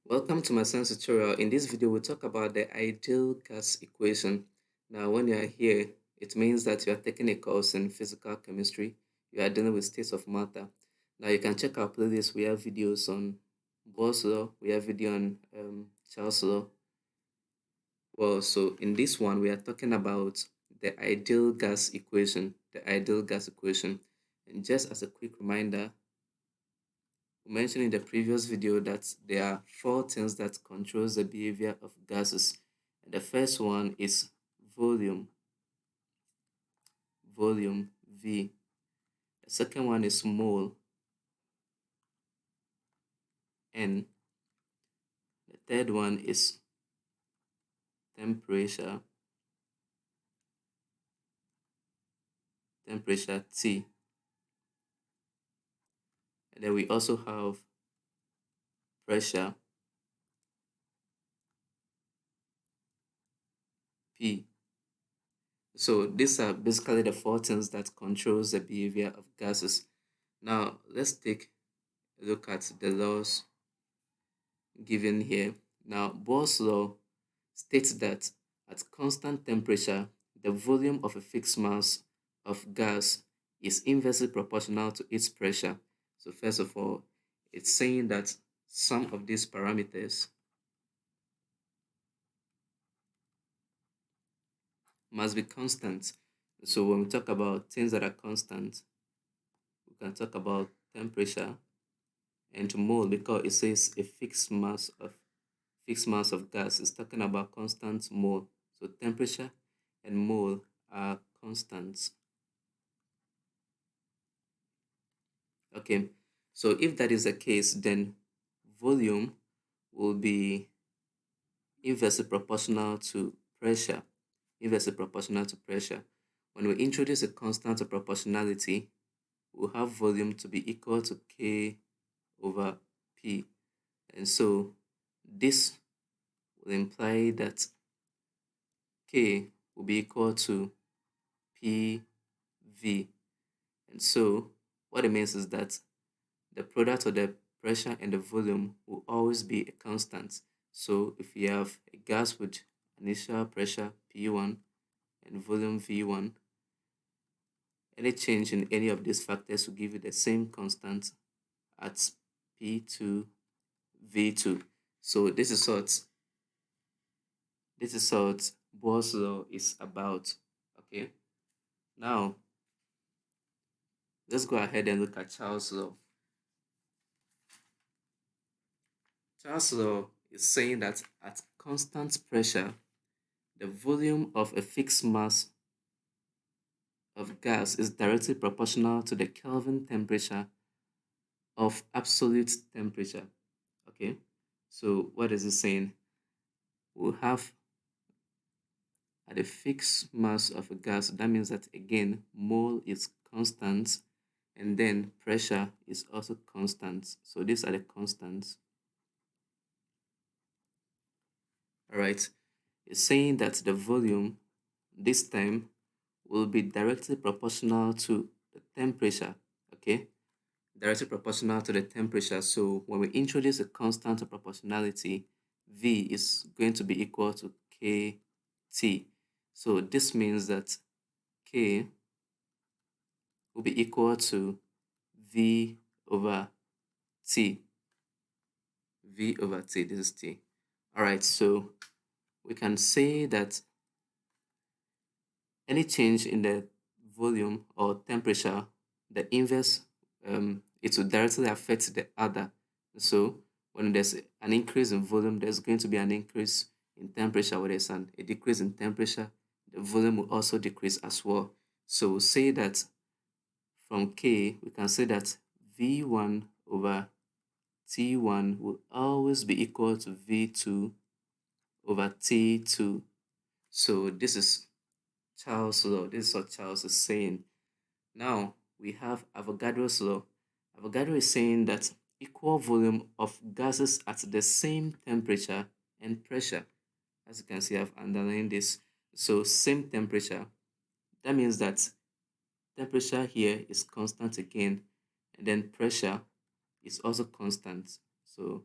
Welcome to my science tutorial. In this video, we'll talk about the ideal gas equation. Now, when you are here, it means that you are taking a course in physical chemistry. You are dealing with states of matter. Now, you can check our playlist. We have videos on Bohr's law. We have video on Charles' law. Well, so in this one, we are talking about the ideal gas equation. The ideal gas equation. And just as a quick reminder, we mentioned in the previous video that there are four things that controls the behavior of gases. And the first one is volume, volume V. The second one is mole, N. The third one is temperature, temperature T. And then we also have pressure, P. So these are basically the four things that controls the behavior of gases. Now let's take a look at the laws given here. Now Bohr's law states that at constant temperature, the volume of a fixed mass of gas is inversely proportional to its pressure. So first of all, it's saying that some of these parameters must be constant. So when we talk about things that are constant, we can talk about temperature and mole because it says a fixed mass of gas is talking about constant mole. So temperature and mole are constants. Okay, so if that is the case, then volume will be inversely proportional to pressure. Inversely proportional to pressure. When we introduce a constant of proportionality, we'll have volume to be equal to K over P. And so this will imply that K will be equal to PV. And so what it means is that the product of the pressure and the volume will always be a constant. So if you have a gas with initial pressure P1 and volume V1, any change in any of these factors will give you the same constant at P2, V2. So this is what Bohr's law is about. Okay. Now let's go ahead and look at Charles' law. Charles' law is saying that at constant pressure, the volume of a fixed mass of gas is directly proportional to the Kelvin temperature of absolute temperature. Okay, so what is it saying? We'll have at a fixed mass of a gas, that means that again, mole is constant and then pressure is also constant. So these are the constants. All right, it's saying that the volume this time will be directly proportional to the temperature. Okay, directly proportional to the temperature. So when we introduce a constant of proportionality, V is going to be equal to KT. So this means that K will be equal to V over T. V over T, this is T. All right, so we can say that any change in the volume or temperature, the inverse, it will directly affect the other. So when there's an increase in volume, there's going to be an increase in temperature. When there's a decrease in temperature, the volume will also decrease as well. So we'll say that from K, we can say that V1 over T1 will always be equal to V2 over T2. So this is Charles' law. This is what Charles is saying. Now we have Avogadro's law. Avogadro is saying that equal volume of gases at the same temperature and pressure. As you can see, I've underlined this. So same temperature. That means that temperature here is constant again, and then pressure is also constant. So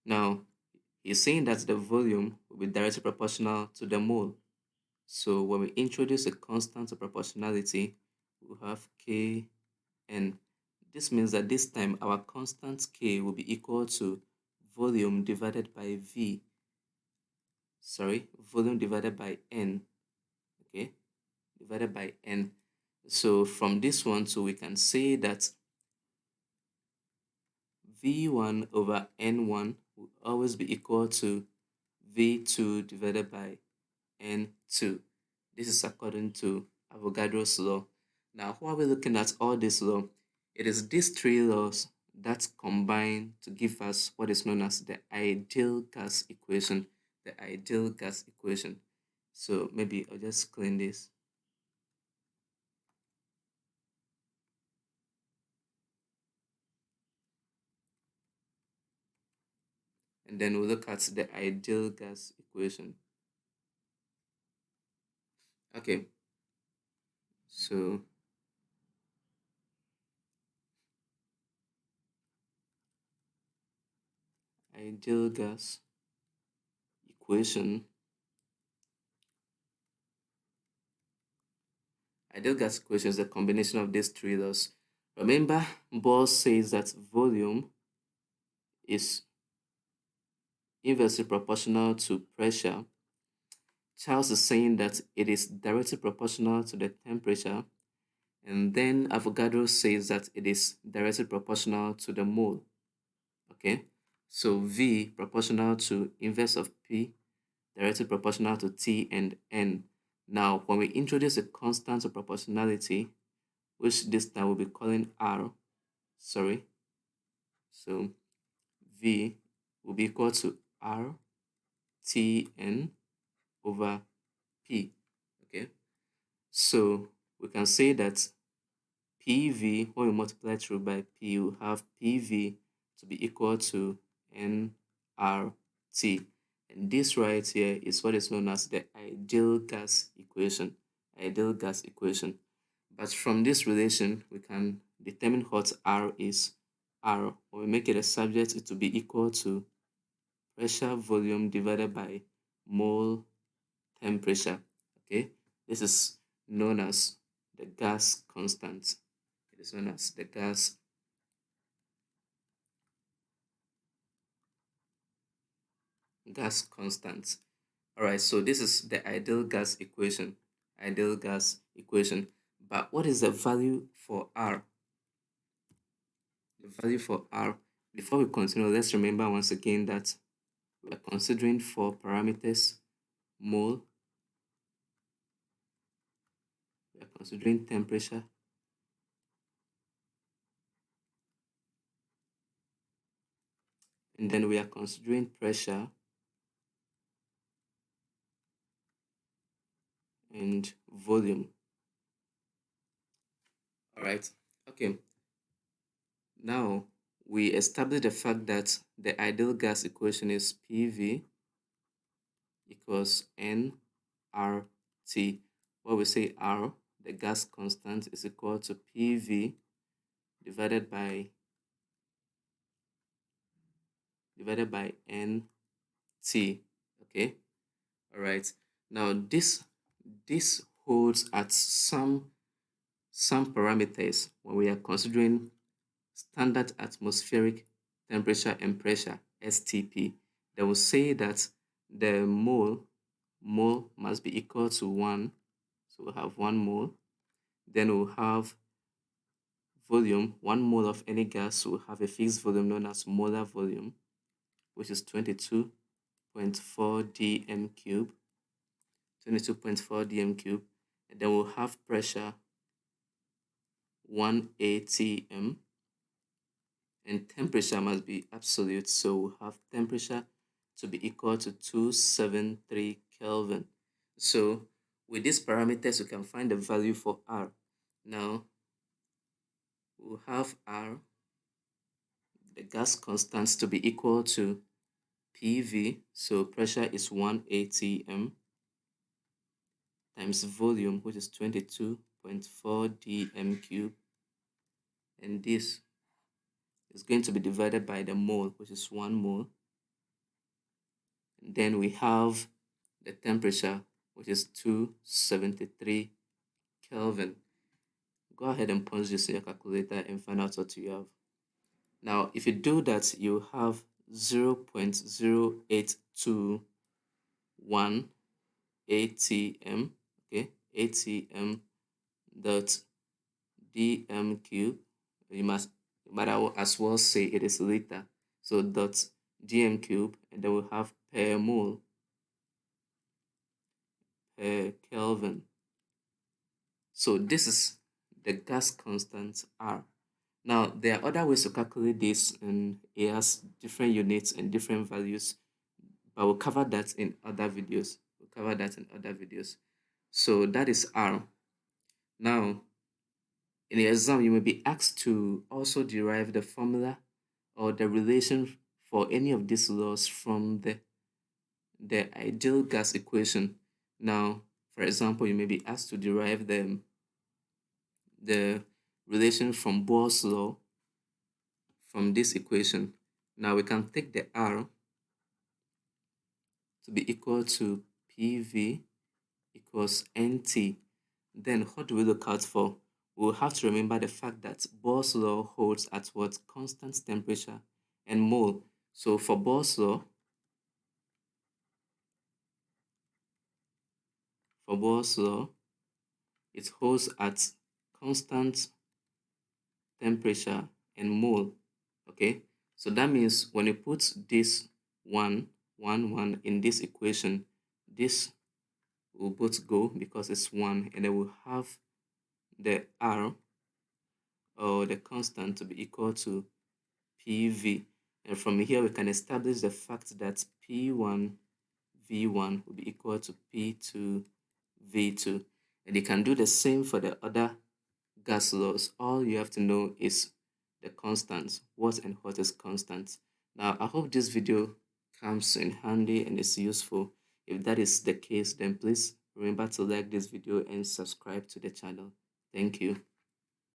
Now, he's saying that the volume will be directly proportional to the mole. So when we introduce a constant of proportionality, we have K n. This means that this time our constant K will be equal to volume divided by V. Sorry, volume divided by N. Okay, divided by N. So from this one, so we can say that V1 over N1 will always be equal to V2 divided by N2. This is according to Avogadro's law. Now, why are we looking at all this law? It is these three laws that combine to give us what is known as the ideal gas equation. The ideal gas equation. So maybe I'll just clean this. And then we'll look at the ideal gas equation. Okay, so ideal gas equation. Ideal gas equation is a combination of these three laws. Remember, Bohr says that volume is inversely proportional to pressure. Charles is saying that it is directly proportional to the temperature. And then Avogadro says that it is directly proportional to the mole. Okay, so V proportional to inverse of P, directly proportional to T and N. Now, when we introduce a constant of proportionality, which this time we'll be calling R, sorry, so V will be equal to R T N over P. Okay, so we can say that PV, when we multiply through by P, we have PV to be equal to nRT. And this right here is what is known as the ideal gas equation. Ideal gas equation. But from this relation, we can determine what R is. R, when we make it a subject, it will be equal to pressure volume divided by mole temperature. Okay, this is known as the gas constant. It is known as the gas constant. All right, so this is the ideal gas equation. Ideal gas equation. But what is the value for R? The value for R. Before we continue, let's remember once again that we are considering four parameters: mole, we are considering temperature, and then we are considering pressure and volume. All right, okay. Now we establish the fact that the ideal gas equation is PV equals nRT, where we say R, the gas constant, is equal to PV divided by NT. Okay, all right. Now this holds at some parameters when we are considering standard atmospheric temperature and pressure, STP. They will say that the mole must be equal to 1. So we'll have 1 mole. Then we'll have volume. 1 mole of any gas will have a fixed volume known as molar volume, which is 22.4 dm cube. 22.4 dm cube. And then we'll have pressure 1 atm. And temperature must be absolute, so we'll have temperature to be equal to 273 Kelvin. So with these parameters, we can find the value for R. Now, we'll have R, the gas constant, to be equal to PV, so pressure is 1 atm, times volume, which is 22.4 dm cube, and this is going to be divided by the mole, which is 1 mole. Then we have the temperature, which is 273 Kelvin. Go ahead and punch this in your calculator and find out what you have. Now, if you do that, you have 0.0821 ATM, okay, ATM dot dm cube. You might as well say it is liter. So dot dm cube, and then we have per mole per Kelvin. So this is the gas constant R. Now, there are other ways to calculate this, and it has different units and different values, but we'll cover that in other videos. So that is R. Now, in the exam, you may be asked to also derive the formula or the relation for any of these laws from the ideal gas equation. Now, for example, you may be asked to derive the relation from Bohr's law from this equation. Now we can take the R to be equal to PV equals NT. Then what do we look out for? We'll have to remember the fact that Bohr's law holds at what? Constant temperature and mole. So for Bohr's law, it holds at constant temperature and mole. Okay, so that means when you put this 1 in this equation, this will both go because it's 1, and then we'll have the R or the constant to be equal to PV. And from here we can establish the fact that P1 V1 will be equal to P2 V2. And you can do the same for the other gas laws. All you have to know is the constants, what and what is constant. Now, I hope this video comes in handy and is useful. If that is the case, then please remember to like this video and subscribe to the channel. Thank you.